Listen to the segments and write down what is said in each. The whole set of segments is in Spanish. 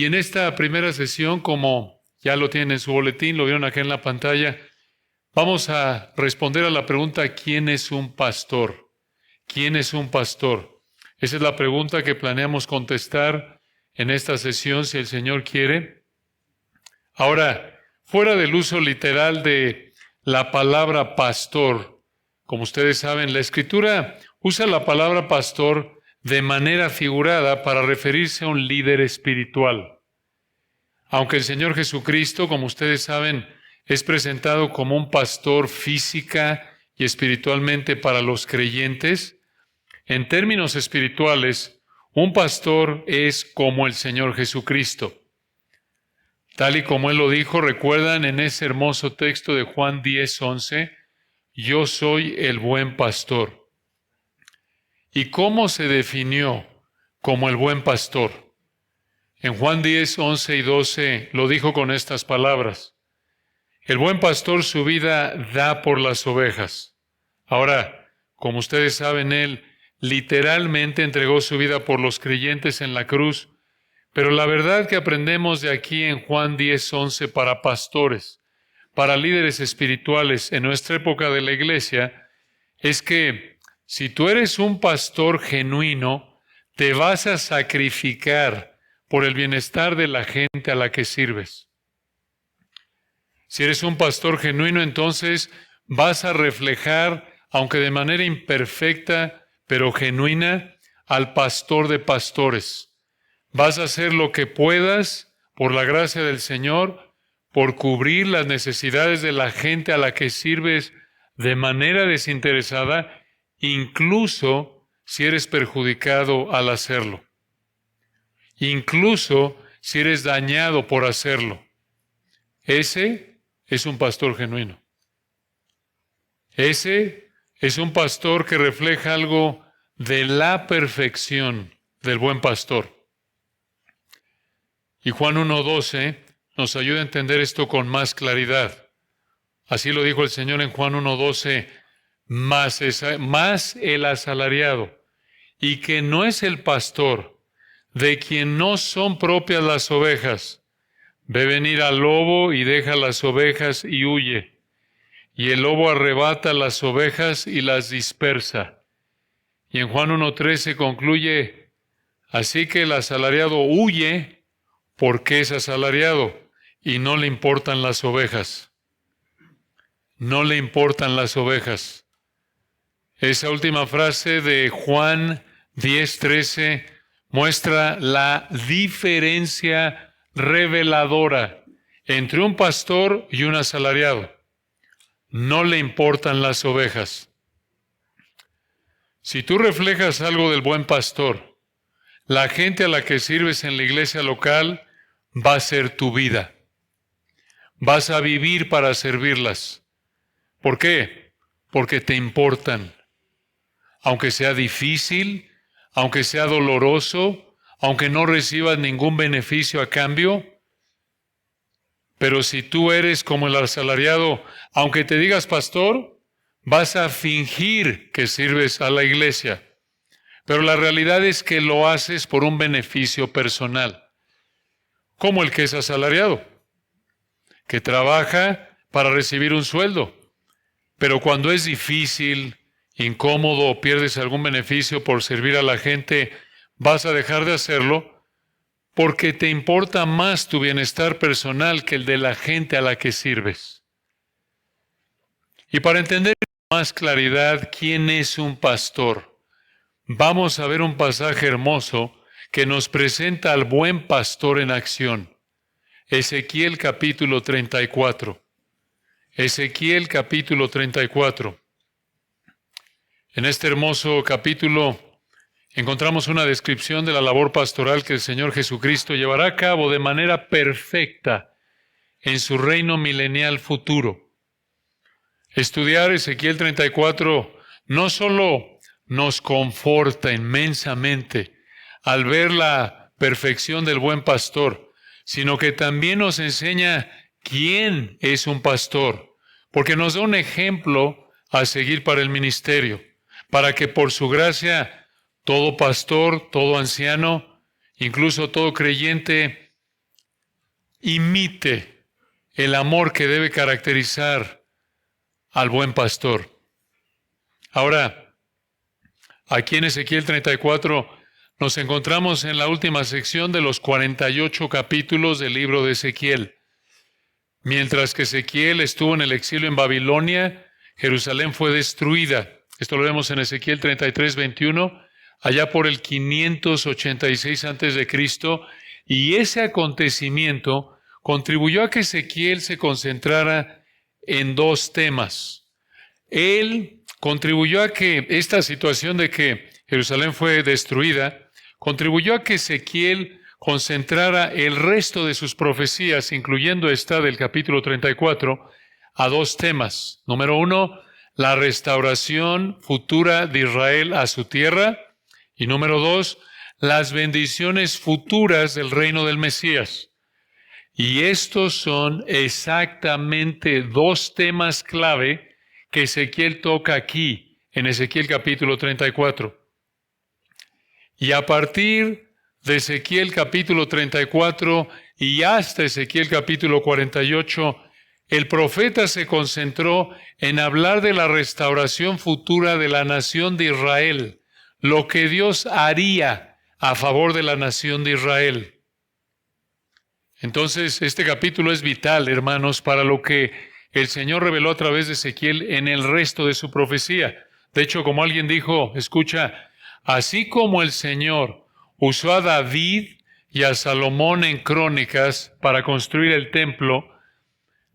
Y en esta primera sesión, como ya lo tienen en su boletín, lo vieron acá en la pantalla, vamos a responder a la pregunta: ¿quién es un pastor? ¿Quién es un pastor? Esa es la pregunta que planeamos contestar en esta sesión, si el Señor quiere. Ahora, fuera del uso literal de la palabra pastor, como ustedes saben, la Escritura usa la palabra pastor de manera figurada para referirse a un líder espiritual. Aunque el Señor Jesucristo, como ustedes saben, es presentado como un pastor física y espiritualmente para los creyentes, en términos espirituales, un pastor es como el Señor Jesucristo. Tal y como Él lo dijo, recuerdan en ese hermoso texto de Juan 10:11, yo soy el buen pastor. ¿Y cómo se definió como el buen pastor? En Juan 10:11 y 12 lo dijo con estas palabras: el buen pastor su vida da por las ovejas. Ahora, como ustedes saben, Él literalmente entregó su vida por los creyentes en la cruz, pero la verdad que aprendemos de aquí en Juan 10:11 para pastores, para líderes espirituales en nuestra época de la iglesia, es que si tú eres un pastor genuino, te vas a sacrificar por el bienestar de la gente a la que sirves. Si eres un pastor genuino, entonces vas a reflejar, aunque de manera imperfecta, pero genuina, al pastor de pastores. Vas a hacer lo que puedas, por la gracia del Señor, por cubrir las necesidades de la gente a la que sirves de manera desinteresada, incluso si eres perjudicado al hacerlo. Incluso si eres dañado por hacerlo. Ese es un pastor genuino. Ese es un pastor que refleja algo de la perfección del buen pastor. Y Juan 1:12 nos ayuda a entender esto con más claridad. Así lo dijo el Señor en Juan 1:12, más el asalariado, y que no es el pastor, de quien no son propias las ovejas, ve venir al lobo y deja las ovejas y huye. Y el lobo arrebata las ovejas y las dispersa. Y en Juan 1:13 concluye, así que el asalariado huye porque es asalariado y no le importan las ovejas. No le importan las ovejas. Esa última frase de Juan 10:13 muestra la diferencia reveladora entre un pastor y un asalariado. No le importan las ovejas. Si tú reflejas algo del buen pastor, la gente a la que sirves en la iglesia local va a ser tu vida. Vas a vivir para servirlas. ¿Por qué? Porque te importan. Aunque sea difícil, aunque sea doloroso, aunque no recibas ningún beneficio a cambio. Pero si tú eres como el asalariado, aunque te digas pastor, vas a fingir que sirves a la iglesia. Pero la realidad es que lo haces por un beneficio personal. Como el que es asalariado, que trabaja para recibir un sueldo. Pero cuando es difícil, incómodo o pierdes algún beneficio por servir a la gente, vas a dejar de hacerlo porque te importa más tu bienestar personal que el de la gente a la que sirves. Y para entender con más claridad quién es un pastor, vamos a ver un pasaje hermoso que nos presenta al buen pastor en acción. Ezequiel capítulo 34. Ezequiel capítulo 34. En este hermoso capítulo encontramos una descripción de la labor pastoral que el Señor Jesucristo llevará a cabo de manera perfecta en su reino milenial futuro. Estudiar Ezequiel 34 no solo nos conforta inmensamente al ver la perfección del buen pastor, sino que también nos enseña quién es un pastor, porque nos da un ejemplo a seguir para el ministerio, para que por su gracia todo pastor, todo anciano, incluso todo creyente, imite el amor que debe caracterizar al buen pastor. Ahora, aquí en Ezequiel 34 nos encontramos en la última sección de los 48 capítulos del libro de Ezequiel. Mientras que Ezequiel estuvo en el exilio en Babilonia, Jerusalén fue destruida. Esto lo vemos en Ezequiel 33, 21, allá por el 586 a.C., y ese acontecimiento contribuyó a que Ezequiel se concentrara en dos temas. Él contribuyó a que esta situación de que Jerusalén fue destruida, contribuyó a que Ezequiel concentrara el resto de sus profecías, incluyendo esta del capítulo 34, a dos temas. Número uno, la restauración futura de Israel a su tierra. Y número dos, las bendiciones futuras del reino del Mesías. Y estos son exactamente dos temas clave que Ezequiel toca aquí, en Ezequiel capítulo 34. Y a partir de Ezequiel capítulo 34 y hasta Ezequiel capítulo 48, el profeta se concentró en hablar de la restauración futura de la nación de Israel, lo que Dios haría a favor de la nación de Israel. Entonces, este capítulo es vital, hermanos, para lo que el Señor reveló a través de Ezequiel en el resto de su profecía. De hecho, como alguien dijo, escucha, así como el Señor usó a David y a Salomón en Crónicas para construir el templo,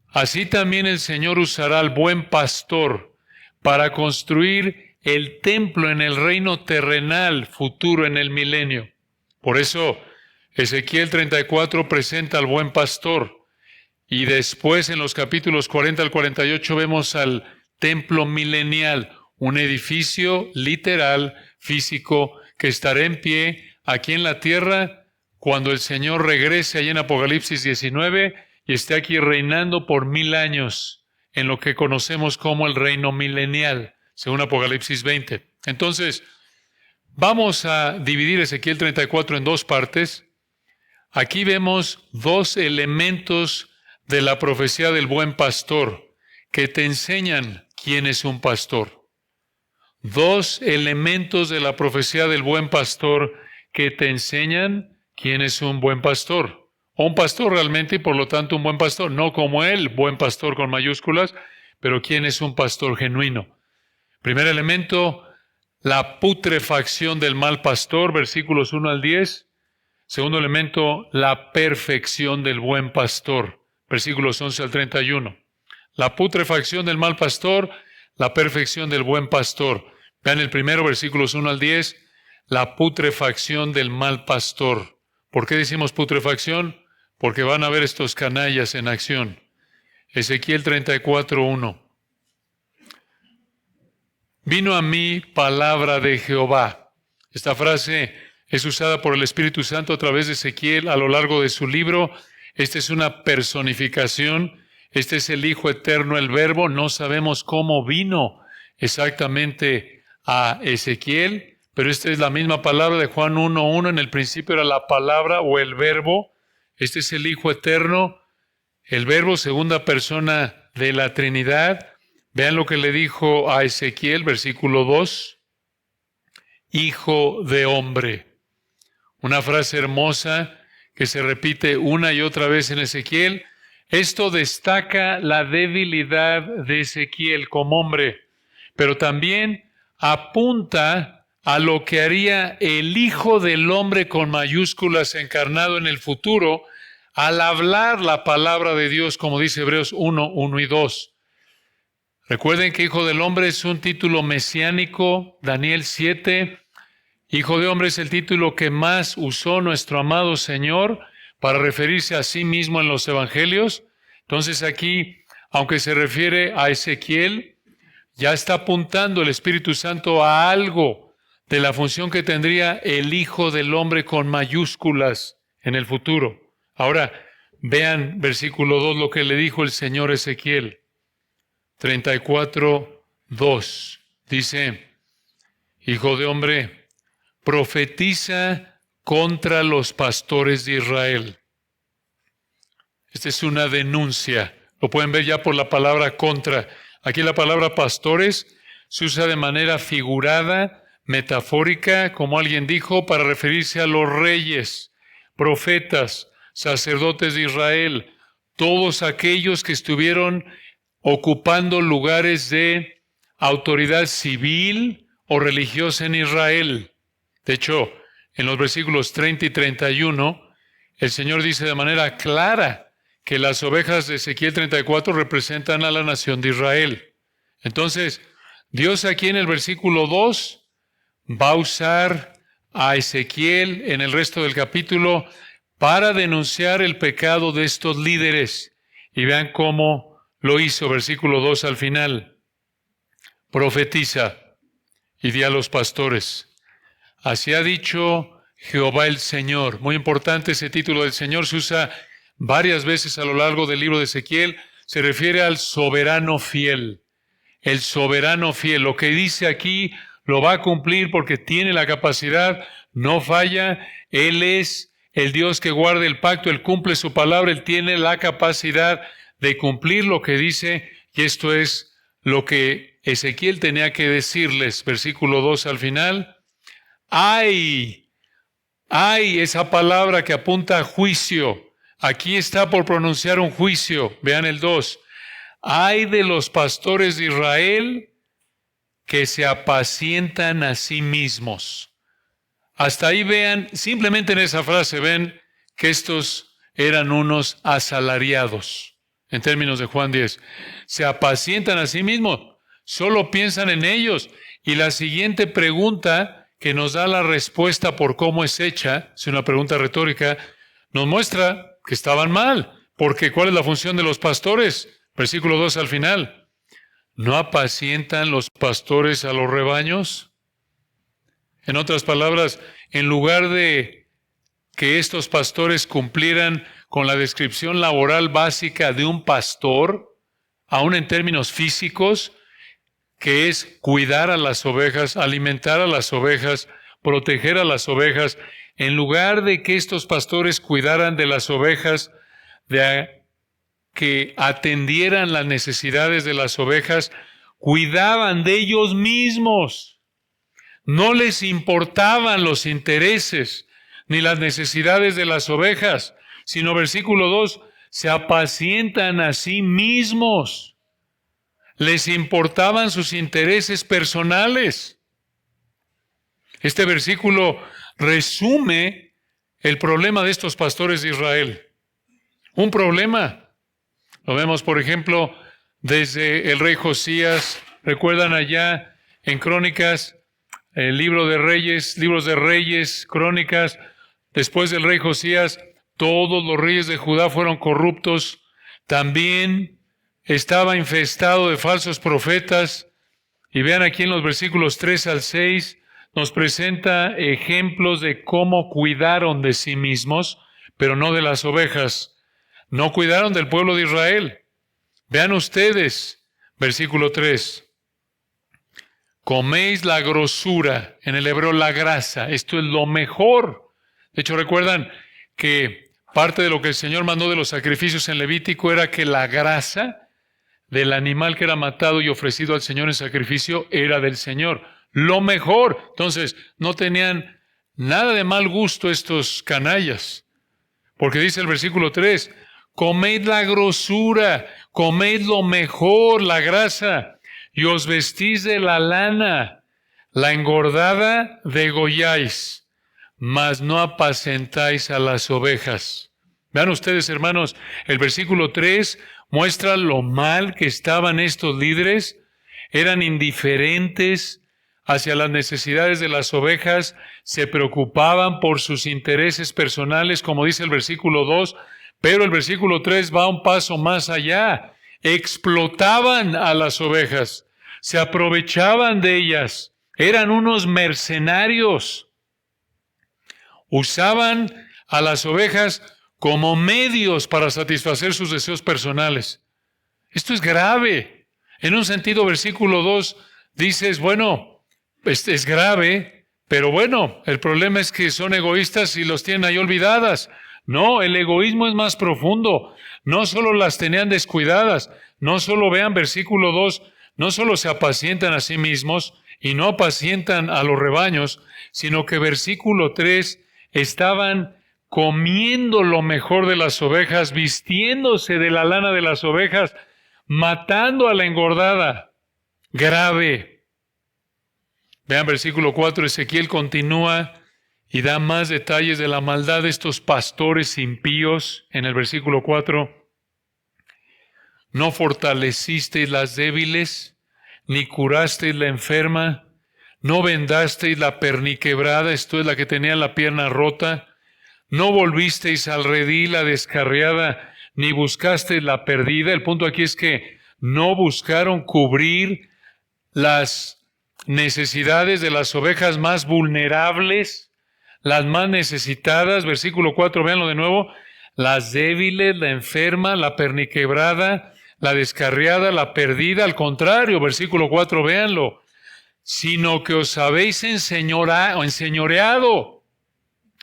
así también el Señor usará al buen pastor para construir el templo en el reino terrenal futuro en el milenio. Por eso, Ezequiel 34 presenta al buen pastor, y después en los capítulos 40 al 48 vemos al templo milenial, un edificio literal, físico, que estará en pie aquí en la tierra cuando el Señor regrese allá en Apocalipsis 19 y esté aquí reinando por 1000 años en lo que conocemos como el reino milenial, según Apocalipsis 20. Entonces, vamos a dividir Ezequiel 34 en dos partes. Aquí vemos dos elementos de la profecía del buen pastor que te enseñan quién es un pastor. Dos elementos de la profecía del buen pastor que te enseñan quién es un buen pastor. O un pastor realmente y por lo tanto un buen pastor. No como él, buen pastor con mayúsculas, pero quién es un pastor genuino. Primer elemento, la putrefacción del mal pastor, versículos 1 al 10. Segundo elemento, la perfección del buen pastor, versículos 11 al 31. La putrefacción del mal pastor, la perfección del buen pastor. Vean el primero, versículos 1 al 10, la putrefacción del mal pastor. ¿Por qué decimos putrefacción? Porque van a ver estos canallas en acción. Ezequiel 34, 1. Vino a mí palabra de Jehová. Esta frase es usada por el Espíritu Santo a través de Ezequiel a lo largo de su libro. Esta es una personificación. Este es el Hijo Eterno, el Verbo. No sabemos cómo vino exactamente a Ezequiel, pero esta es la misma palabra de Juan 1:1. En el principio era la palabra o el Verbo. Este es el Hijo Eterno, el Verbo, segunda persona de la Trinidad. Vean lo que le dijo a Ezequiel, versículo 2. Hijo de hombre. Una frase hermosa que se repite una y otra vez en Ezequiel. Esto destaca la debilidad de Ezequiel como hombre, pero también apunta a lo que haría el Hijo del Hombre con mayúsculas encarnado en el futuro al hablar la palabra de Dios, como dice Hebreos 1:1 y 2. Recuerden que Hijo del Hombre es un título mesiánico, Daniel 7. Hijo de Hombre es el título que más usó nuestro amado Señor para referirse a sí mismo en los evangelios. Entonces aquí, aunque se refiere a Ezequiel, ya está apuntando el Espíritu Santo a algo de la función que tendría el Hijo del Hombre con mayúsculas en el futuro. Ahora, vean versículo 2 lo que le dijo el Señor Ezequiel. 34:2. Dice, Hijo de hombre, profetiza contra los pastores de Israel. Esta es una denuncia. Lo pueden ver ya por la palabra contra. Aquí la palabra pastores se usa de manera figurada, metafórica, como alguien dijo, para referirse a los reyes, profetas, sacerdotes de Israel, todos aquellos que estuvieron ocupando lugares de autoridad civil o religiosa en Israel. De hecho, en los versículos 30 y 31, el Señor dice de manera clara que las ovejas de Ezequiel 34 representan a la nación de Israel. Entonces, Dios aquí en el versículo 2 va a usar a Ezequiel en el resto del capítulo para denunciar el pecado de estos líderes. Y vean cómo lo hizo, versículo 2 al final. Profetiza y di a los pastores: así ha dicho Jehová el Señor. Muy importante ese título del Señor, se usa varias veces a lo largo del libro de Ezequiel. Se refiere al soberano fiel. El soberano fiel. Lo que dice aquí lo va a cumplir porque tiene la capacidad, no falla. Él es el Dios que guarda el pacto, Él cumple su palabra, Él tiene la capacidad de cumplir lo que dice, y esto es lo que Ezequiel tenía que decirles. Versículo 2 al final. ¡Ay! ¡Ay! Esa palabra que apunta a juicio. Aquí está por pronunciar un juicio. Vean el 2. ¡Ay de los pastores de Israel que se apacientan a sí mismos! Hasta ahí vean, simplemente en esa frase ven que estos eran unos asalariados. En términos de Juan 10, se apacientan a sí mismos, solo piensan en ellos. Y la siguiente pregunta que nos da la respuesta por cómo es hecha, es una pregunta retórica, nos muestra que estaban mal. Porque ¿cuál es la función de los pastores? Versículo 2 al final. ¿No apacientan los pastores a los rebaños? En otras palabras, en lugar de que estos pastores cumplieran con la descripción laboral básica de un pastor, aún en términos físicos, que es cuidar a las ovejas, alimentar a las ovejas, proteger a las ovejas, en lugar de que estos pastores cuidaran de las ovejas, de que atendieran las necesidades de las ovejas, cuidaban de ellos mismos. No les importaban los intereses ni las necesidades de las ovejas, sino versículo 2, se apacientan a sí mismos. Les importaban sus intereses personales. Este versículo resume el problema de estos pastores de Israel. Un problema. Lo vemos, por ejemplo, desde el rey Josías. ¿Recuerdan allá en Crónicas, el libros de Reyes, Crónicas? Después del rey Josías, todos los reyes de Judá fueron corruptos. También estaba infestado de falsos profetas. Y vean aquí en los versículos 3 al 6, nos presenta ejemplos de cómo cuidaron de sí mismos, pero no de las ovejas. No cuidaron del pueblo de Israel. Vean ustedes, versículo 3. Coméis la grosura, en el hebreo la grasa. Esto es lo mejor. De hecho, recuerdan que parte de lo que el Señor mandó de los sacrificios en Levítico era que la grasa del animal que era matado y ofrecido al Señor en sacrificio era del Señor. Lo mejor. Entonces, no tenían nada de mal gusto estos canallas. Porque dice el versículo 3, comed la grosura, comed lo mejor, la grasa, y os vestís de la lana, la engordada degolláis, mas no apacentáis a las ovejas. Vean ustedes, hermanos, el versículo 3 muestra lo mal que estaban estos líderes. Eran indiferentes hacia las necesidades de las ovejas, se preocupaban por sus intereses personales, como dice el versículo 2, pero el versículo 3 va un paso más allá. Explotaban a las ovejas, se aprovechaban de ellas, eran unos mercenarios. Usaban a las ovejas como medios para satisfacer sus deseos personales. Esto es grave. En un sentido, versículo 2, dices, bueno, es grave, pero bueno, el problema es que son egoístas y los tienen ahí olvidadas. No, el egoísmo es más profundo. No solo las tenían descuidadas, no solo vean versículo 2, no solo se apacientan a sí mismos y no apacientan a los rebaños, sino que versículo 3 estaban comiendo lo mejor de las ovejas, vistiéndose de la lana de las ovejas, matando a la engordada. Grave. Vean versículo 4, Ezequiel continúa y da más detalles de la maldad de estos pastores impíos. En el versículo 4, no fortalecisteis las débiles, ni curasteis la enferma, no vendasteis la perniquebrada, esto es la que tenía la pierna rota, no volvisteis al redil la descarriada, ni buscasteis la perdida. El punto aquí es que no buscaron cubrir las necesidades de las ovejas más vulnerables, las más necesitadas. Versículo 4, véanlo de nuevo. Las débiles, la enferma, la perniquebrada, la descarriada, la perdida. Al contrario, versículo 4, véanlo. Sino que os habéis enseñoreado.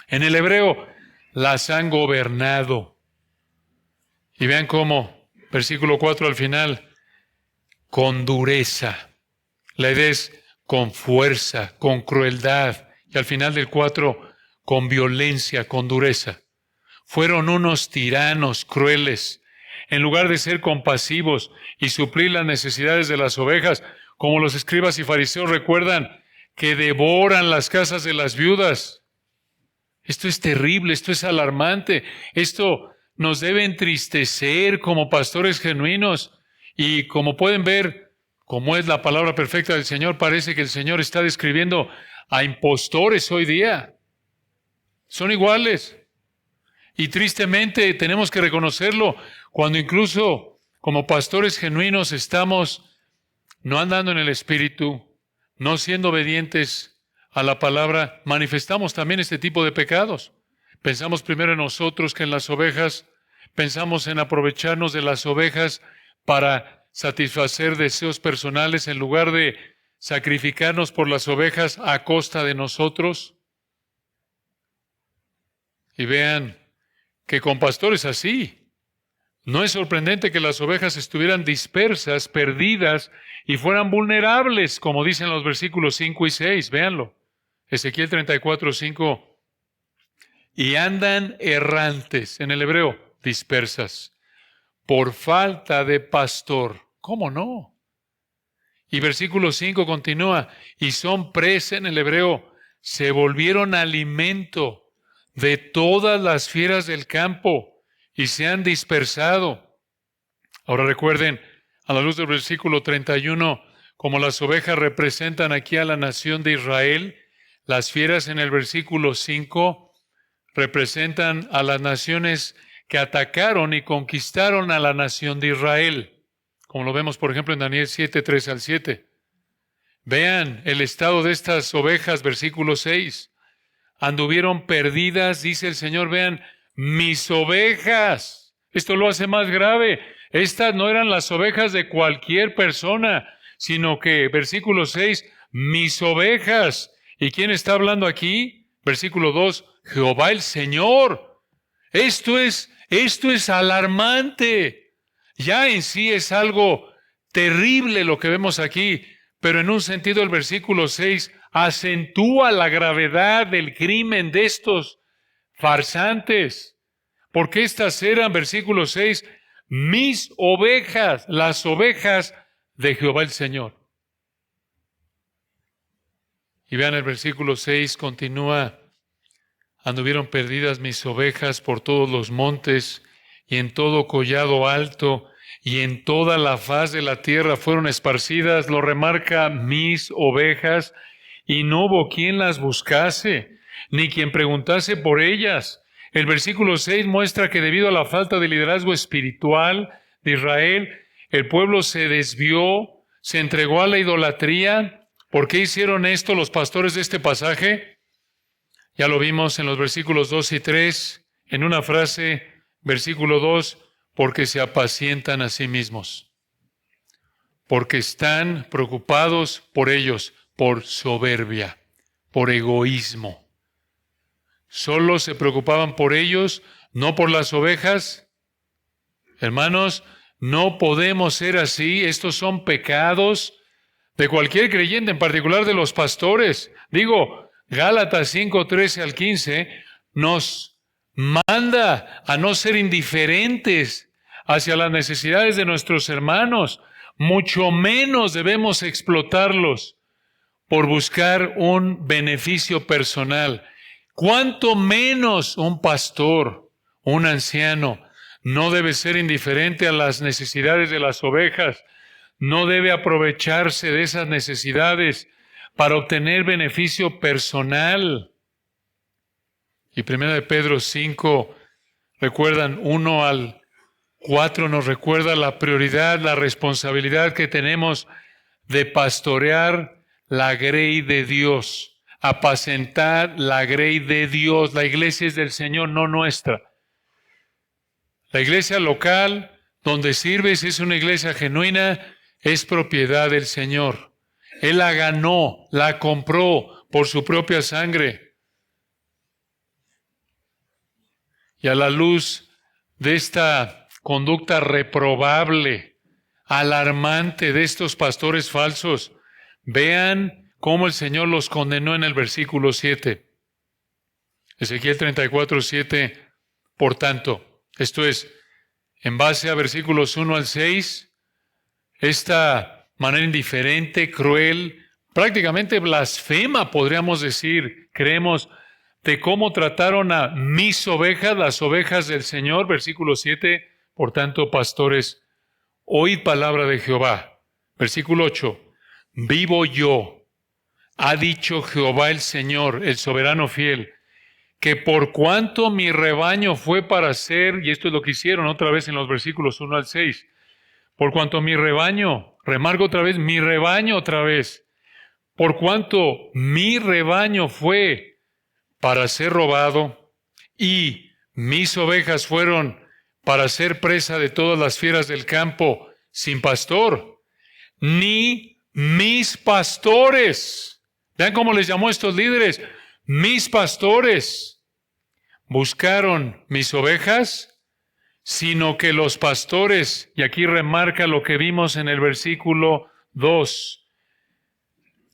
En el hebreo, las han gobernado. Y vean cómo, versículo 4 al final, con dureza. La idea es con fuerza, con crueldad. Y al final del 4, con violencia, con dureza. Fueron unos tiranos crueles. En lugar de ser compasivos y suplir las necesidades de las ovejas, como los escribas y fariseos recuerdan que devoran las casas de las viudas. Esto es terrible, esto es alarmante. Esto nos debe entristecer como pastores genuinos. Y como pueden ver, como es la palabra perfecta del Señor, parece que el Señor está describiendo a impostores hoy día. Son iguales. Y tristemente tenemos que reconocerlo cuando incluso como pastores genuinos estamos no andando en el Espíritu, no siendo obedientes a la palabra, manifestamos también este tipo de pecados. Pensamos primero en nosotros que en las ovejas, pensamos en aprovecharnos de las ovejas para satisfacer deseos personales en lugar de sacrificarnos por las ovejas a costa de nosotros. Y vean que con pastores así, no es sorprendente que las ovejas estuvieran dispersas, perdidas y fueran vulnerables, como dicen los versículos 5 y 6. Véanlo. Ezequiel 34, 5. Y andan errantes, en el hebreo, dispersas, por falta de pastor. ¿Cómo no? Y versículo 5 continúa, y son presa, en el hebreo, se volvieron alimento de todas las fieras del campo y se han dispersado. Ahora recuerden, a la luz del versículo 31, como las ovejas representan aquí a la nación de Israel, las fieras en el versículo 5 representan a las naciones que atacaron y conquistaron a la nación de Israel, como lo vemos por ejemplo en Daniel 7, 3 al 7. Vean el estado de estas ovejas, versículo 6. Anduvieron perdidas, dice el Señor, vean, mis ovejas. Esto lo hace más grave. Estas no eran las ovejas de cualquier persona, sino que, versículo 6, mis ovejas. ¿Y quién está hablando aquí? Versículo 2, Jehová el Señor. Esto es alarmante. Ya en sí es algo terrible lo que vemos aquí, pero en un sentido el versículo 6 acentúa la gravedad del crimen de estos farsantes. Porque estas eran, versículo 6, mis ovejas, las ovejas de Jehová el Señor. Y vean el versículo 6, continúa, anduvieron perdidas mis ovejas por todos los montes y en todo collado alto y en toda la faz de la tierra fueron esparcidas, lo remarca, mis ovejas, y no hubo quien las buscase, ni quien preguntase por ellas. El versículo 6 muestra que debido a la falta de liderazgo espiritual de Israel, el pueblo se desvió, se entregó a la idolatría. ¿Por qué hicieron esto los pastores de este pasaje? Ya lo vimos en los versículos 2 y 3, en una frase, versículo 2, porque se apacientan a sí mismos, porque están preocupados por ellos, por soberbia, por egoísmo. Solo se preocupaban por ellos, no por las ovejas. Hermanos, no podemos ser así. Estos son pecados de cualquier creyente, en particular de los pastores. Digo, Gálatas 5:13 al 15 nos manda a no ser indiferentes hacia las necesidades de nuestros hermanos. Mucho menos debemos explotarlos por buscar un beneficio personal. Cuánto menos un pastor, un anciano, no debe ser indiferente a las necesidades de las ovejas, no debe aprovecharse de esas necesidades para obtener beneficio personal. Y 1 de Pedro 5, recuerdan, 1 al 4 nos recuerda la prioridad, la responsabilidad que tenemos de pastorear la grey de Dios, apacentar la grey de Dios. La iglesia es del Señor, no nuestra. La iglesia local donde sirves es una iglesia genuina, es propiedad del Señor. Él la ganó, la compró por su propia sangre. Y a la luz de esta conducta reprobable, alarmante de estos pastores falsos, vean cómo el Señor los condenó en el versículo 7. Ezequiel 34:7. Por tanto, esto es, en base a versículos 1 al 6, esta manera indiferente, cruel, prácticamente blasfema, podríamos decir, creemos, de cómo trataron a mis ovejas, las ovejas del Señor, versículo 7, por tanto, pastores, oíd palabra de Jehová. Versículo 8, vivo yo, ha dicho Jehová el Señor, el soberano fiel, que por cuanto mi rebaño fue para ser, y esto es lo que hicieron otra vez en los versículos 1 al 6, por cuanto mi rebaño, remarco otra vez, mi rebaño otra vez, por cuanto mi rebaño fue para ser robado y mis ovejas fueron para ser presa de todas las fieras del campo sin pastor, ni mis pastores, vean cómo les llamó a estos líderes, mis pastores buscaron mis ovejas, sino que los pastores, y aquí remarca lo que vimos en el versículo 2,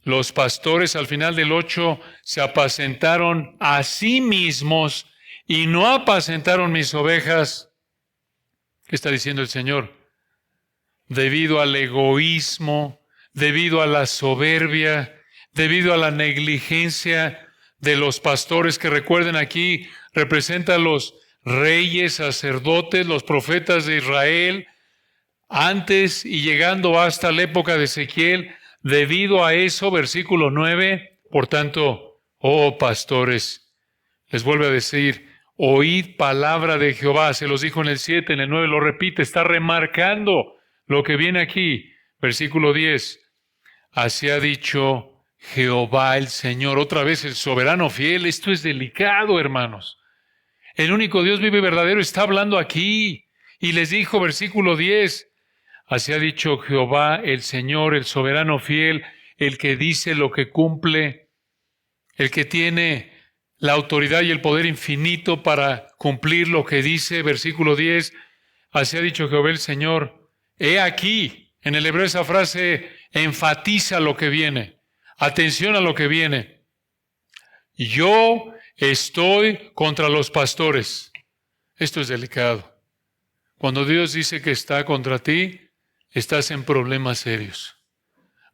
los pastores al final del 8 se apacentaron a sí mismos y no apacentaron mis ovejas. ¿Qué está diciendo el Señor? Debido al egoísmo, debido a la soberbia, debido a la negligencia de los pastores, que recuerden aquí, representan a los reyes, sacerdotes, los profetas de Israel, antes y llegando hasta la época de Ezequiel. Debido a eso, versículo 9, por tanto, oh pastores, les vuelve a decir, oíd palabra de Jehová. Se los dijo en el 7, en el 9 lo repite, está remarcando lo que viene aquí. Versículo 10, así ha dicho Jehová el Señor. Otra vez el soberano fiel. Esto es delicado, hermanos. El único Dios vivo y verdadero está hablando aquí. Y les dijo, versículo 10, así ha dicho Jehová el Señor, el soberano fiel, el que dice lo que cumple, el que tiene la autoridad y el poder infinito para cumplir lo que dice. Versículo 10, así ha dicho Jehová el Señor. He aquí, en el hebreo esa frase enfatiza lo que viene. Atención a lo que viene. Yo estoy contra los pastores. Esto es delicado. Cuando Dios dice que está contra ti, estás en problemas serios.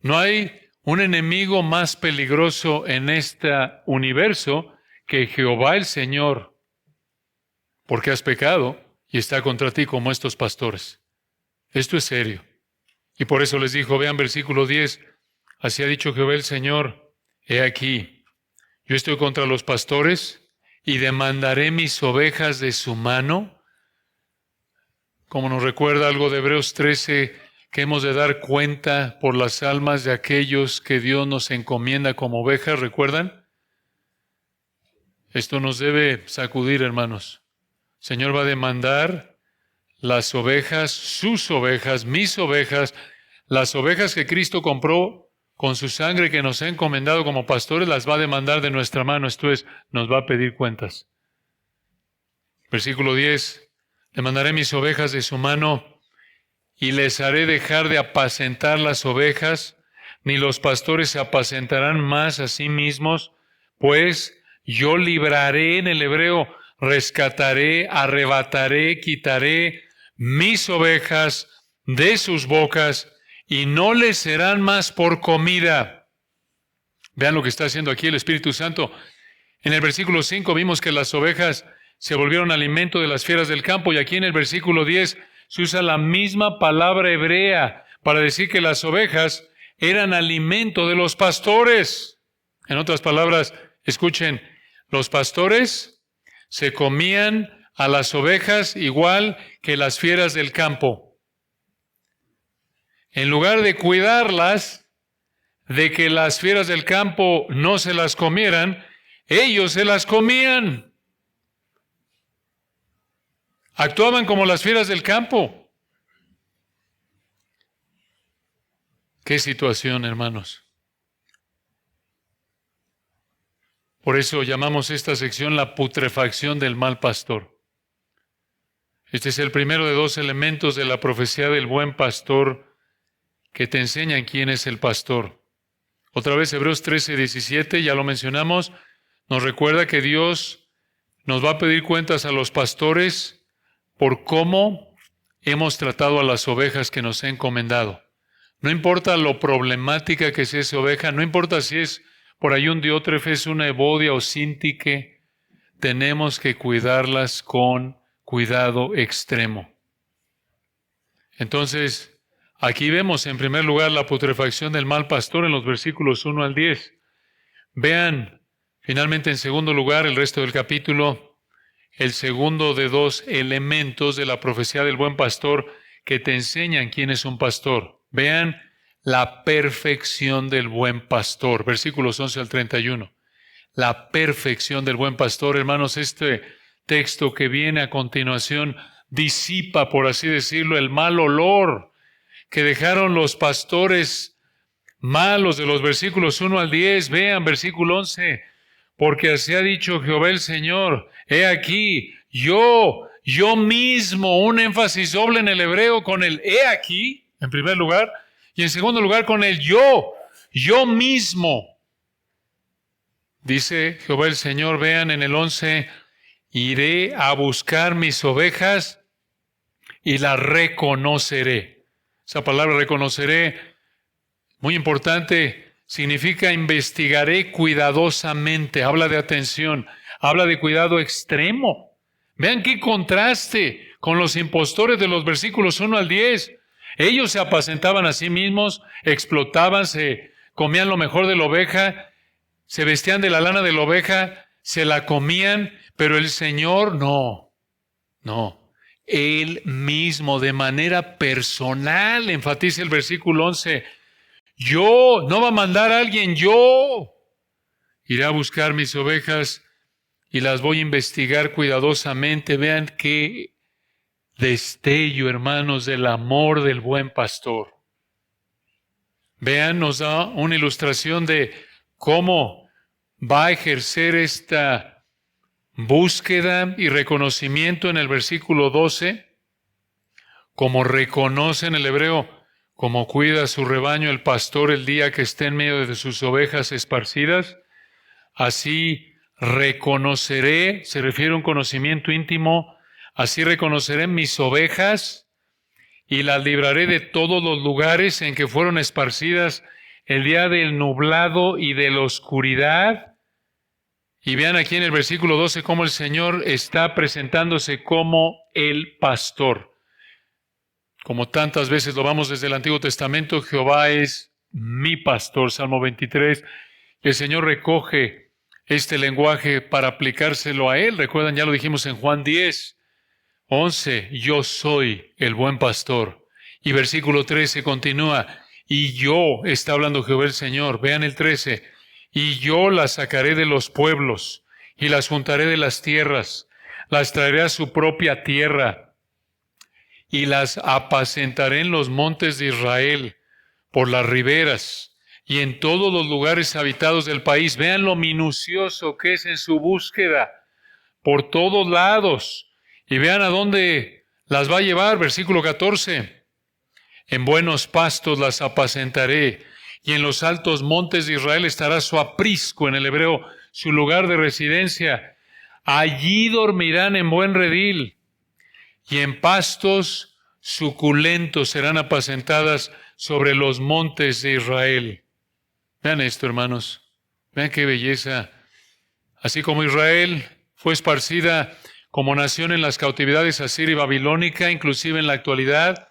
No hay un enemigo más peligroso en este universo que Jehová el Señor, porque has pecado y está contra ti como estos pastores. Esto es serio. Y por eso les dijo, vean versículo 10, así ha dicho Jehová el Señor, he aquí, yo estoy contra los pastores y demandaré mis ovejas de su mano. Como nos recuerda algo de Hebreos 13, que hemos de dar cuenta por las almas de aquellos que Dios nos encomienda como ovejas, ¿recuerdan? Esto nos debe sacudir, hermanos. El Señor va a demandar las ovejas, sus ovejas, mis ovejas, las ovejas que Cristo compró con su sangre que nos ha encomendado como pastores, las va a demandar de nuestra mano, esto es, nos va a pedir cuentas. Versículo 10, le mandaré mis ovejas de su mano y les haré dejar de apacentar las ovejas, ni los pastores se apacentarán más a sí mismos, pues yo libraré, en el hebreo, rescataré, arrebataré, quitaré mis ovejas de sus bocas y no les serán más por comida. Vean lo que está haciendo aquí el Espíritu Santo. En el versículo 5 vimos que las ovejas se volvieron alimento de las fieras del campo, y aquí en el versículo 10 se usa la misma palabra hebrea para decir que las ovejas eran alimento de los pastores. En otras palabras, escuchen, los pastores se comían a las ovejas igual que las fieras del campo. En lugar de cuidarlas, de que las fieras del campo no se las comieran, ellos se las comían. Actuaban como las fieras del campo. ¿Qué situación, hermanos? Por eso llamamos esta sección la putrefacción del mal pastor. Este es el primero de dos elementos de la profecía del buen pastor que te enseñan quién es el pastor. Otra vez, Hebreos 13:17, ya lo mencionamos, nos recuerda que Dios nos va a pedir cuentas a los pastores por cómo hemos tratado a las ovejas que nos ha encomendado. No importa lo problemática que sea esa oveja, no importa si es por ahí un diótrefes, una evodia o sintique, tenemos que cuidarlas con cuidado extremo. Entonces, aquí vemos en primer lugar la putrefacción del mal pastor en los versículos 1 al 10. Vean, finalmente en segundo lugar, el resto del capítulo, el segundo de dos elementos de la profecía del buen pastor que te enseñan quién es un pastor. Vean la perfección del buen pastor, versículos 11 al 31. La perfección del buen pastor, hermanos, este texto que viene a continuación disipa, por así decirlo, el mal olor que dejaron los pastores malos de los versículos 1 al 10. Vean, versículo 11. Porque así ha dicho Jehová el Señor, he aquí, yo mismo, un énfasis doble en el hebreo con el he aquí, en primer lugar, y en segundo lugar con el yo mismo. Dice Jehová el Señor, vean en el 11, iré a buscar mis ovejas y las reconoceré. Esa palabra reconoceré, muy importante, significa investigaré cuidadosamente, habla de atención, habla de cuidado extremo. Vean qué contraste con los impostores de los versículos 1 al 10. Ellos se apacentaban a sí mismos, explotaban, se comían lo mejor de la oveja, se vestían de la lana de la oveja, se la comían, pero el Señor no. Él mismo, de manera personal, enfatiza el versículo 11, no va a mandar a alguien, yo iré a buscar mis ovejas y las voy a investigar cuidadosamente. Vean qué destello, hermanos, del amor del buen pastor. Vean, nos da una ilustración de cómo va a ejercer esta búsqueda y reconocimiento en el versículo 12, como reconoce en el hebreo, como cuida su rebaño el pastor el día que esté en medio de sus ovejas esparcidas, así reconoceré, se refiere a un conocimiento íntimo, así reconoceré mis ovejas y las libraré de todos los lugares en que fueron esparcidas el día del nublado y de la oscuridad. Y vean aquí en el versículo 12 cómo el Señor está presentándose como el pastor. Como tantas veces lo vamos desde el Antiguo Testamento, Jehová es mi pastor, Salmo 23. El Señor recoge este lenguaje para aplicárselo a Él. Recuerdan, ya lo dijimos en Juan 10:11, yo soy el buen pastor. Y versículo 13 continúa, y yo, está hablando Jehová el Señor. Vean el 13, y yo las sacaré de los pueblos y las juntaré de las tierras, las traeré a su propia tierra y las apacentaré en los montes de Israel, por las riberas y en todos los lugares habitados del país. Vean lo minucioso que es en su búsqueda, por todos lados. Y vean a dónde las va a llevar, versículo 14. En buenos pastos las apacentaré, y en los altos montes de Israel estará su aprisco, en el hebreo, su lugar de residencia. Allí dormirán en buen redil, y en pastos suculentos serán apacentadas sobre los montes de Israel. Vean esto, hermanos. Vean qué belleza. Así como Israel fue esparcida como nación en las cautividades asiria y babilónica, inclusive en la actualidad,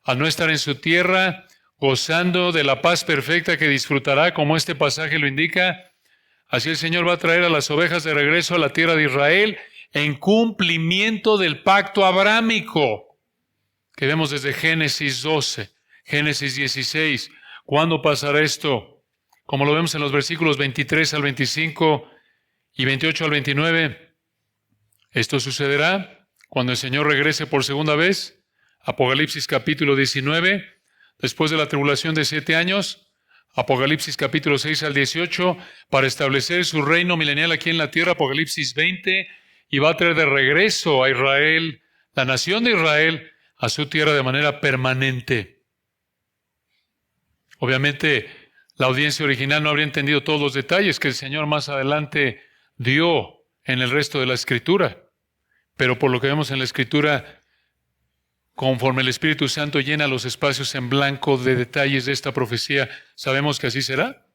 al no estar en su tierra, gozando de la paz perfecta que disfrutará, como este pasaje lo indica, así el Señor va a traer a las ovejas de regreso a la tierra de Israel en cumplimiento del pacto abrámico que vemos desde Génesis 12, Génesis 16. ¿Cuándo pasará esto? Como lo vemos en los versículos 23 al 25 y 28 al 29. Esto sucederá cuando el Señor regrese por segunda vez. Apocalipsis capítulo 19, después de la tribulación de 7 años. Apocalipsis capítulo 6 al 18, para establecer su reino milenial aquí en la tierra. Apocalipsis 20, y va a traer de regreso a Israel, la nación de Israel, a su tierra de manera permanente. Obviamente, la audiencia original no habría entendido todos los detalles que el Señor más adelante dio en el resto de la Escritura. Pero por lo que vemos en la Escritura, conforme el Espíritu Santo llena los espacios en blanco de detalles de esta profecía, sabemos que así será.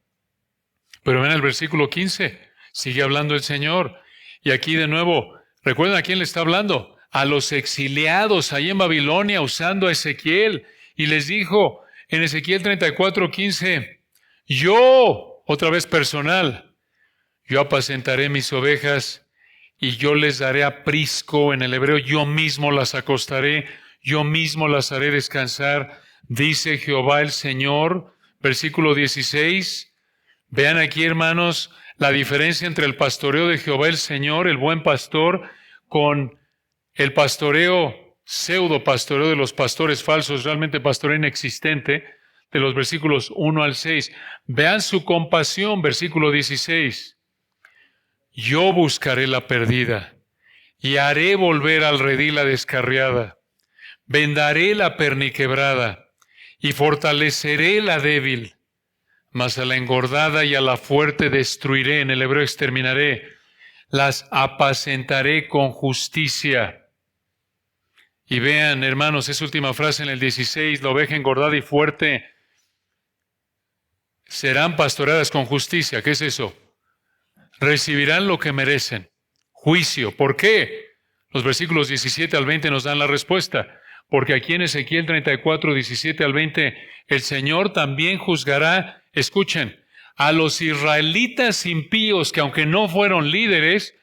Pero ven el versículo 15, sigue hablando el Señor. Y aquí de nuevo, ¿recuerdan a quién le está hablando? A los exiliados ahí en Babilonia, usando a Ezequiel. Y les dijo en Ezequiel 34:15, yo, otra vez personal, yo apacentaré mis ovejas y yo les daré aprisco, en el hebreo, yo mismo las acostaré, yo mismo las haré descansar, dice Jehová el Señor. Versículo 16. Vean aquí, hermanos, la diferencia entre el pastoreo de Jehová el Señor, el buen pastor, con el pastoreo, pseudo pastoreo de los pastores falsos, realmente pastoreo inexistente, de los versículos 1 al 6. Vean su compasión, versículo 16. Yo buscaré la perdida y haré volver al redil la descarriada. Vendaré la perniquebrada y fortaleceré la débil, mas a la engordada y a la fuerte destruiré, en el hebreo exterminaré, las apacentaré con justicia. Y vean, hermanos, esa última frase en el 16, la oveja engordada y fuerte serán pastoreadas con justicia. ¿Qué es eso? Recibirán lo que merecen. Juicio. ¿Por qué? Los versículos 17 al 20 nos dan la respuesta. Porque aquí en Ezequiel 34, 17 al 20, el Señor también juzgará, escuchen, a los israelitas impíos que aunque no fueron líderes,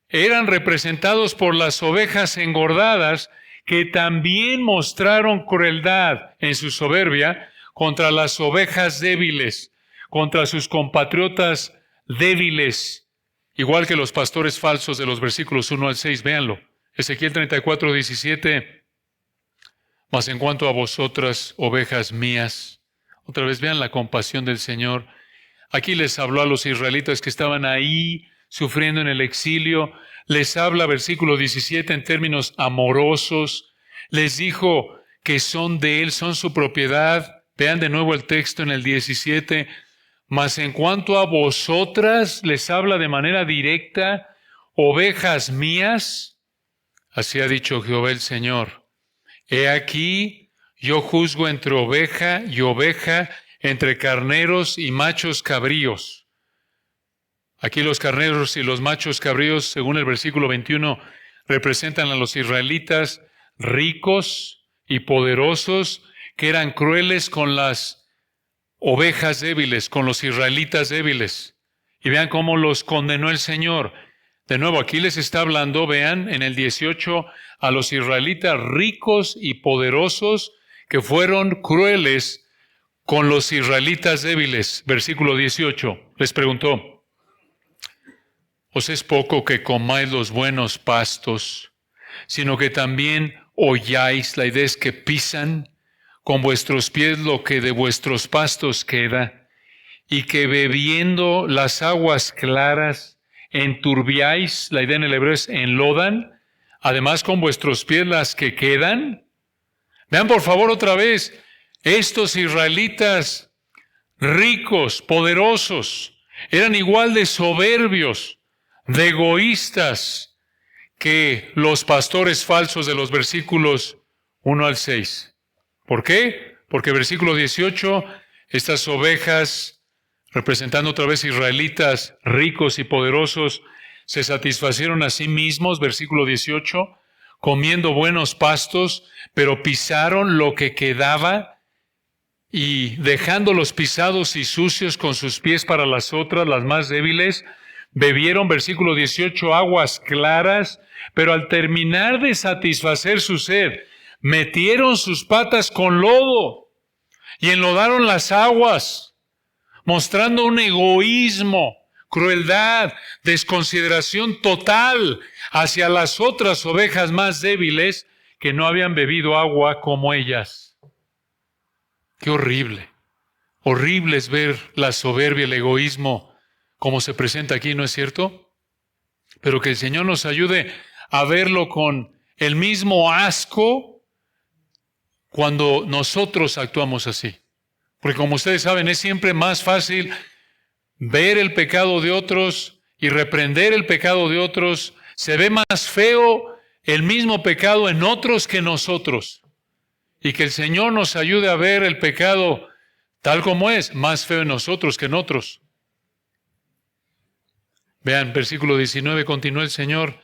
eran representados por las ovejas engordadas que también mostraron crueldad en su soberbia contra las ovejas débiles, contra sus compatriotas débiles, igual que los pastores falsos de los versículos 1 al 6, véanlo. Ezequiel 34, 17. Mas en cuanto a vosotras, ovejas mías, otra vez vean la compasión del Señor. Aquí les habló a los israelitas que estaban ahí sufriendo en el exilio. Les habla, versículo 17, en términos amorosos. Les dijo que son de Él, son su propiedad. Vean de nuevo el texto en el 17. Mas en cuanto a vosotras, les habla de manera directa, ovejas mías. Así ha dicho Jehová el Señor. He aquí, yo juzgo entre oveja y oveja, entre carneros y machos cabríos. Aquí los carneros y los machos cabríos, según el versículo 21, representan a los israelitas ricos y poderosos que eran crueles con las ovejas débiles, con los israelitas débiles. Y vean cómo los condenó el Señor. De nuevo, aquí les está hablando, vean, en el 18, a los israelitas ricos y poderosos que fueron crueles con los israelitas débiles. Versículo 18, les preguntó, ¿os es poco que comáis los buenos pastos, sino que también holláis, la idea es que pisan con vuestros pies lo que de vuestros pastos queda, y que bebiendo las aguas claras enturbiáis, la idea en el hebreo es enlodan, además con vuestros pies las que quedan. Vean por favor otra vez, estos israelitas ricos, poderosos, eran igual de soberbios, de egoístas que los pastores falsos de los versículos 1 al 6. ¿Por qué? Porque versículo 18, estas ovejas, representando otra vez israelitas ricos y poderosos, se satisfacieron a sí mismos, versículo 18, comiendo buenos pastos, pero pisaron lo que quedaba y dejándolos pisados y sucios con sus pies para las otras, las más débiles, bebieron, versículo 18, aguas claras, pero al terminar de satisfacer su sed, metieron sus patas con lodo y enlodaron las aguas, mostrando un egoísmo, crueldad, desconsideración total hacia las otras ovejas más débiles que no habían bebido agua como ellas. ¡Qué horrible! Horrible es ver la soberbia, el egoísmo, como se presenta aquí, ¿no es cierto? Pero que el Señor nos ayude a verlo con el mismo asco cuando nosotros actuamos así. Porque como ustedes saben, es siempre más fácil ver el pecado de otros y reprender el pecado de otros. Se ve más feo el mismo pecado en otros que en nosotros. Y que el Señor nos ayude a ver el pecado tal como es, más feo en nosotros que en otros. Vean, versículo 19, continúa el Señor.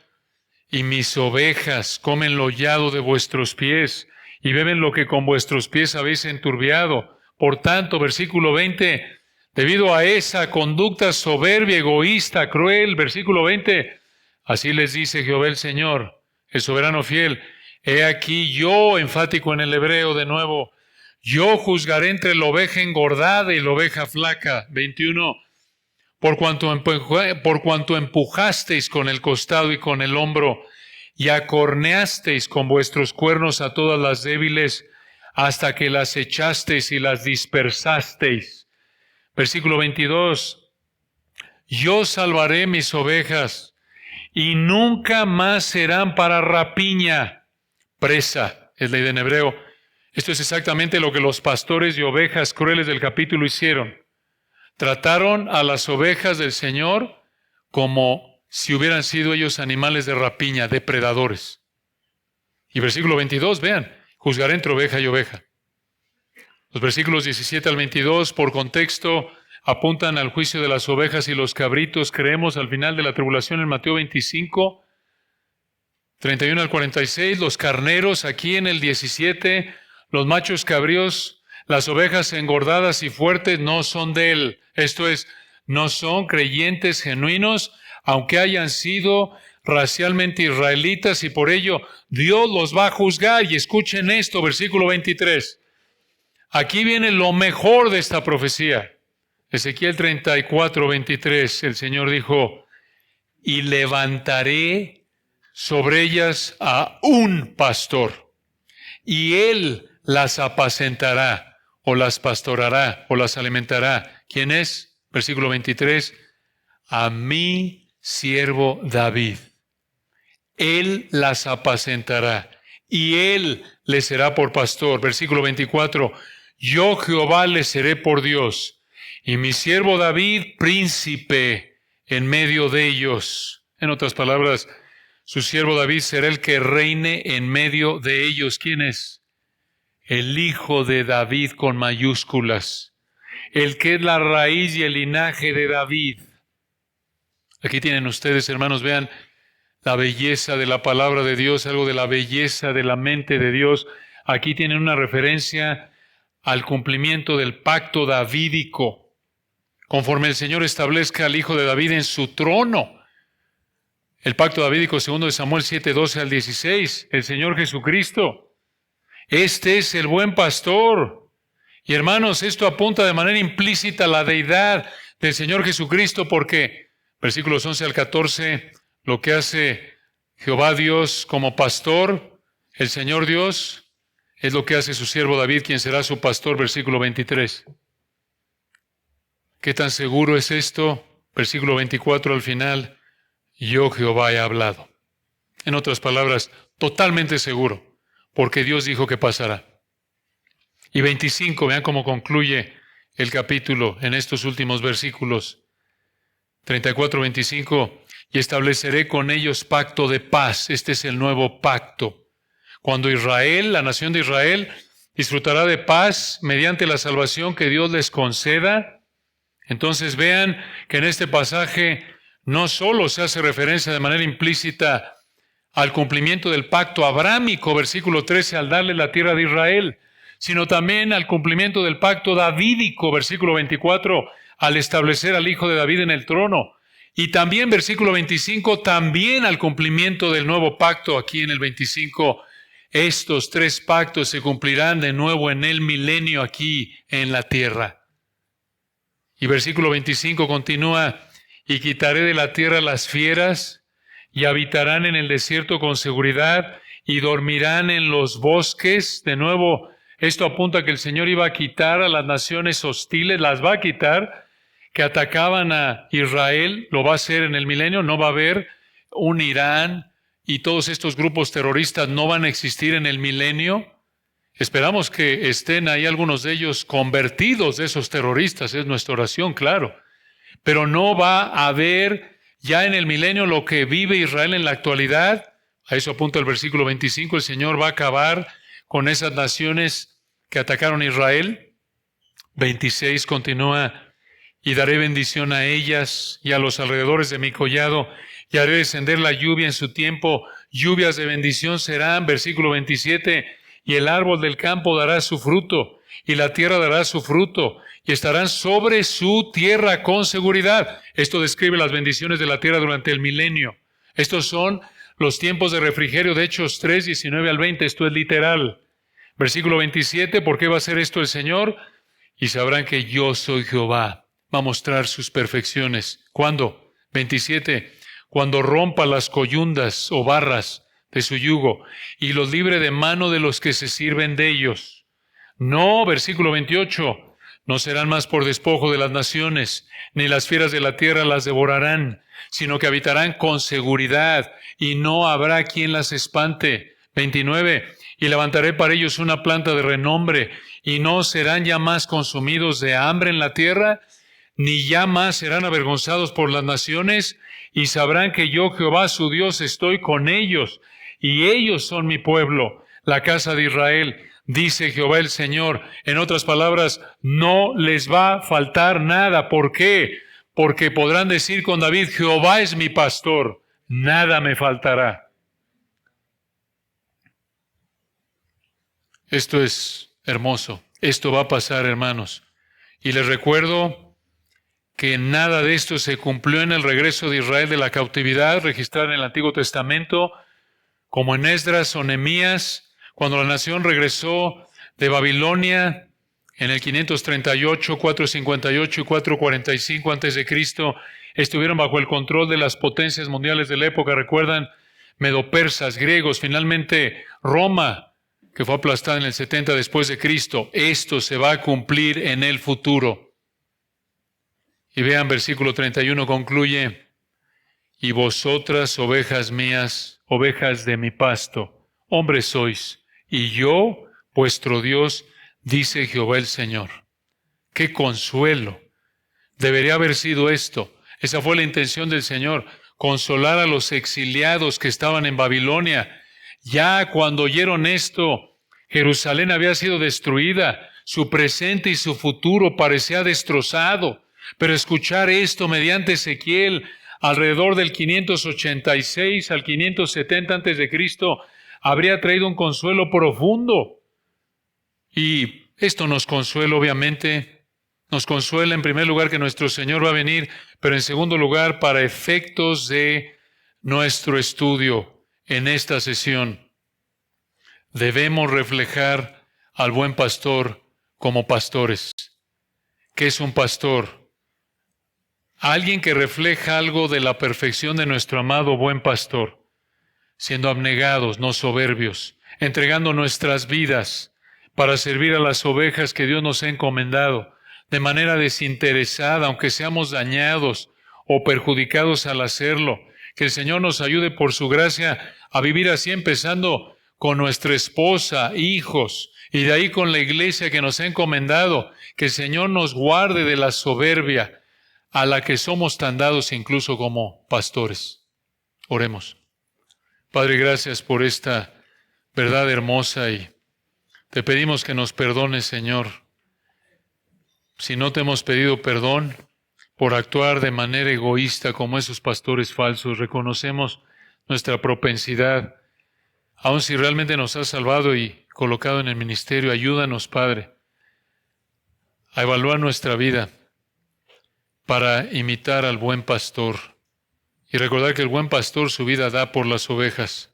Y mis ovejas comen lo hollado de vuestros pies y beben lo que con vuestros pies habéis enturbiado. Por tanto, versículo 20, debido a esa conducta soberbia, egoísta, cruel, versículo 20, así les dice Jehová el Señor, el soberano fiel, he aquí yo, enfático en el hebreo de nuevo, yo juzgaré entre la oveja engordada y la oveja flaca. 21, por cuanto empujasteis con el costado y con el hombro, y acorneasteis con vuestros cuernos a todas las débiles, hasta que las echasteis y las dispersasteis. Versículo 22, yo salvaré mis ovejas, y nunca más serán para rapiña. Presa, es ley en hebreo. Esto es exactamente lo que los pastores de ovejas crueles del capítulo hicieron. Trataron a las ovejas del Señor como si hubieran sido ellos animales de rapiña, depredadores. Y versículo 22, vean, juzgaré entre oveja y oveja. Los versículos 17 al 22, por contexto, apuntan al juicio de las ovejas y los cabritos. Creemos al final de la tribulación en Mateo 25, 31 al 46, los carneros aquí en el 17, los machos cabríos, las ovejas engordadas y fuertes no son de él. Esto es, no son creyentes genuinos, aunque hayan sido racialmente israelitas, y por ello Dios los va a juzgar. Y escuchen esto, versículo 23. Aquí viene lo mejor de esta profecía. Ezequiel 34, 23, el Señor dijo, y levantaré sobre ellas a un pastor, y él las apacentará, o las pastorará, o las alimentará. ¿Quién es? Versículo 23, a mi siervo David. Él las apacentará, y él les será por pastor. Versículo 24, yo Jehová les seré por Dios, y mi siervo David príncipe en medio de ellos. En otras palabras, su siervo David será el que reine en medio de ellos. ¿Quién es? El hijo de David con mayúsculas, el que es la raíz y el linaje de David. Aquí tienen ustedes, hermanos, vean la belleza de la palabra de Dios, algo de la belleza de la mente de Dios. Aquí tienen una referencia al cumplimiento del pacto davídico, conforme el Señor establezca al hijo de David en su trono. El pacto davídico, segundo de Samuel 7, 12 al 16, el Señor Jesucristo. Este es el buen pastor. Y hermanos, esto apunta de manera implícita a la deidad del Señor Jesucristo, porque, versículos 11 al 14, lo que hace Jehová Dios como pastor, el Señor Dios, es lo que hace su siervo David, quien será su pastor, versículo 23. ¿Qué tan seguro es esto? Versículo 24 al final, yo Jehová he hablado. En otras palabras, totalmente seguro, porque Dios dijo que pasará. Y 25, vean cómo concluye el capítulo en estos últimos versículos. 34, 25, y estableceré con ellos pacto de paz. Este es el nuevo pacto. Cuando Israel, la nación de Israel, disfrutará de paz mediante la salvación que Dios les conceda. Entonces vean que en este pasaje no solo se hace referencia de manera implícita al cumplimiento del pacto abrámico, versículo 13, al darle la tierra de Israel, sino también al cumplimiento del pacto davídico, versículo 24, al establecer al hijo de David en el trono. Y también, versículo 25, también al cumplimiento del nuevo pacto, aquí en el 25, estos tres pactos se cumplirán de nuevo en el milenio aquí en la tierra. Y versículo 25 continúa, y quitaré de la tierra las fieras, y habitarán en el desierto con seguridad, y dormirán en los bosques. De nuevo, esto apunta a que el Señor iba a quitar a las naciones hostiles, las va a quitar, que atacaban a Israel, lo va a hacer en el milenio, no va a haber un Irán, y todos estos grupos terroristas no van a existir en el milenio. Esperamos que estén ahí algunos de ellos convertidos de esos terroristas, es nuestra oración, claro. Pero no va a haber ya en el milenio lo que vive Israel en la actualidad. A eso apunta el versículo 25, el Señor va a acabar con esas naciones que atacaron a Israel. 26 continúa, y daré bendición a ellas y a los alrededores de mi collado, y haré descender la lluvia en su tiempo, lluvias de bendición serán. Versículo 27, y el árbol del campo dará su fruto, y la tierra dará su fruto, y estarán sobre su tierra con seguridad. Esto describe las bendiciones de la tierra durante el milenio. Estos son los tiempos de refrigerio de Hechos 3, 19 al 20. Esto es literal. Versículo 27, ¿por qué va a hacer esto el Señor? Y sabrán que yo soy Jehová. Va a mostrar sus perfecciones. ¿Cuándo? 27, cuando rompa las coyundas o barras de su yugo y los libre de mano de los que se sirven de ellos. No, versículo 28, no serán más por despojo de las naciones, ni las fieras de la tierra las devorarán, sino que habitarán con seguridad y no habrá quien las espante. 29, y levantaré para ellos una planta de renombre y no serán ya más consumidos de hambre en la tierra, ni ya más serán avergonzados por las naciones, y sabrán que yo, Jehová su Dios, estoy con ellos, y ellos son mi pueblo, la casa de Israel, dice Jehová el Señor. En otras palabras, no les va a faltar nada. ¿Por qué? Porque podrán decir con David, Jehová es mi pastor, nada me faltará. Esto es hermoso. Esto va a pasar, hermanos. Y les recuerdo que nada de esto se cumplió en el regreso de Israel de la cautividad registrada en el Antiguo Testamento, como en Esdras o Nehemías, cuando la nación regresó de Babilonia en el 538, 458 y 445 a.C., estuvieron bajo el control de las potencias mundiales de la época. Recuerdan, medopersas, griegos, finalmente Roma, que fue aplastada en el 70 después de Cristo. Esto se va a cumplir en el futuro. Y vean, versículo 31 concluye, y vosotras, ovejas mías, ovejas de mi pasto, hombres sois, y yo, vuestro Dios, dice Jehová el Señor. ¡Qué consuelo! Debería haber sido esto. Esa fue la intención del Señor, consolar a los exiliados que estaban en Babilonia. Ya cuando oyeron esto, Jerusalén había sido destruida, su presente y su futuro parecía destrozado. Pero escuchar esto mediante Ezequiel, alrededor del 586 al 570 a.C., habría traído un consuelo profundo. Y esto nos consuela, obviamente. Nos consuela en primer lugar que nuestro Señor va a venir, pero en segundo lugar para efectos de nuestro estudio en esta sesión. Debemos reflejar al buen pastor como pastores. ¿Qué es un pastor? Alguien que refleja algo de la perfección de nuestro amado buen pastor, siendo abnegados, no soberbios, entregando nuestras vidas para servir a las ovejas que Dios nos ha encomendado, de manera desinteresada, aunque seamos dañados o perjudicados al hacerlo, Que el Señor nos ayude por su gracia a vivir así, empezando con nuestra esposa, hijos, y de ahí con la iglesia que nos ha encomendado. Que el Señor nos guarde de la soberbia a la que somos tan dados incluso como pastores. Oremos. Padre, gracias por esta verdad hermosa y te pedimos que nos perdones, Señor. Si no te hemos pedido perdón por actuar de manera egoísta como esos pastores falsos, reconocemos nuestra propensidad. Aun si realmente nos has salvado y colocado en el ministerio, ayúdanos, Padre, a evaluar nuestra vida para imitar al buen pastor y recordar que el buen pastor su vida da por las ovejas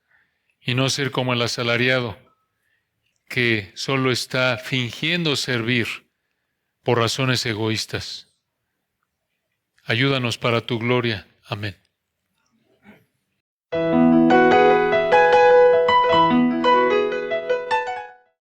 y no ser como el asalariado que solo está fingiendo servir por razones egoístas. Ayúdanos para tu gloria. Amén.